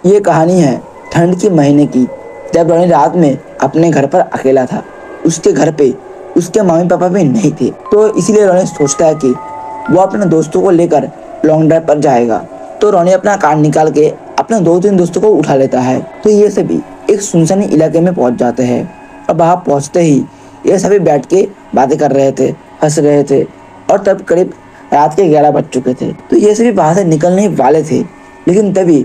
ये कहानी है ठंड के महीने की, जब रॉनी रात में अपने घर पर अकेला था। उसके घर पे उसके मम्मी पापा भी नहीं थे, तो इसीलिए रॉनी सोचता है कि वो अपने दोस्तों को लेकर लॉन्ग ड्राइव पर जाएगा। तो रॉनी अपना कार निकाल के अपने 2-3 दोस्तों को उठा लेता है। तो ये सभी एक सुनसानी इलाके में पहुंच जाते हैं और वहां पहुंचते ही ये सभी बैठ के बातें कर रहे थे, हंस रहे थे और तब करीब रात के 11 बज चुके थे। तो ये सभी वहां से निकलने वाले थे, लेकिन तभी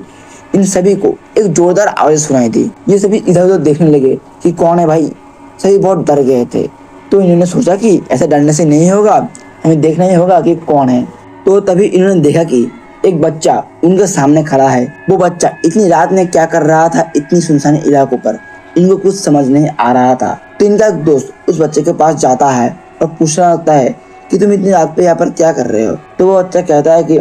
इन सभी को एक जोरदार आवाज सुनाई दी। ये सभी इधर उधर देखने लगे कि कौन है भाई। सभी बहुत डर गए थे। तो इन्होंने सोचा कि ऐसा डरने से नहीं होगा, हमें देखना ही होगा कि कौन है। तो तभी इन्होंने देखा कि एक बच्चा उनके सामने खड़ा है। वो बच्चा इतनी रात में क्या कर रहा था इतनी सुनसानी इलाकों पर, इनको कुछ समझ नहीं आ रहा था। तो इनका एक दोस्त उस बच्चे के पास जाता है और पूछना लगता है कि तुम इतनी रात पे यहाँ पर क्या कर रहे हो। तो वो बच्चा कहता है कि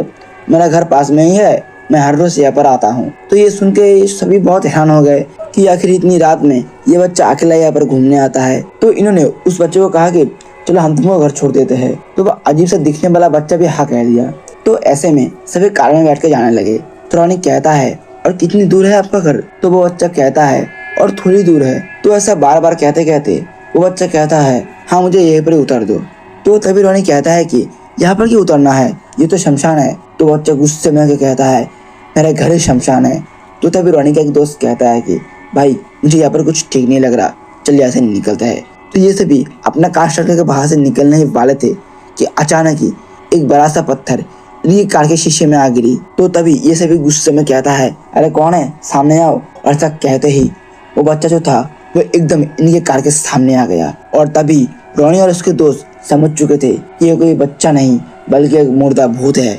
मेरा घर पास में ही है, मैं हर रोज यहाँ पर आता हूँ। तो ये सुन के सभी बहुत हैरान हो गए कि आखिर इतनी रात में ये बच्चा अकेला यहाँ पर घूमने आता है। तो इन्होंने उस बच्चे को कहा कि चलो हम तुमको घर छोड़ देते हैं। तो वो अजीब सा दिखने वाला बच्चा भी हाँ कह दिया। तो ऐसे में सभी कार में बैठ के जाने लगे। तो रॉनी कहता है और कितनी दूर है आपका घर। तो वो बच्चा कहता है और थोड़ी दूर है। तो ऐसा बार बार कहते कहते वो बच्चा कहता है हाँ मुझे यहीं पर उतार दो। तो तभी रॉनी कहता है कि यहाँ पर क्यों उतरना है, ये तो शमशान है। तो बच्चा गुस्से में कहता है मेरा घर ही शमशान है। तो तभी रॉनी का एक दोस्त कहता है कि भाई मुझे यहाँ पर कुछ ठीक नहीं लग रहा, चल यहाँ से निकलता है। तो ये सभी अपना कार स्टार्ट करके बाहर से निकलने ही वाले थे कि अचानक ही एक बड़ा सा पत्थर इनकी कार के शीशे में आ गिरी। तो तभी ये सभी गुस्से में कहता है अरे कौन है, सामने आओ। और ऐसा कहते ही वो बच्चा जो था वो एकदम इनके कार के सामने आ गया। और तभी रॉनी और उसके दोस्त समझ चुके थे कि ये कोई बच्चा नहीं बल्कि एक मुर्दा भूत है।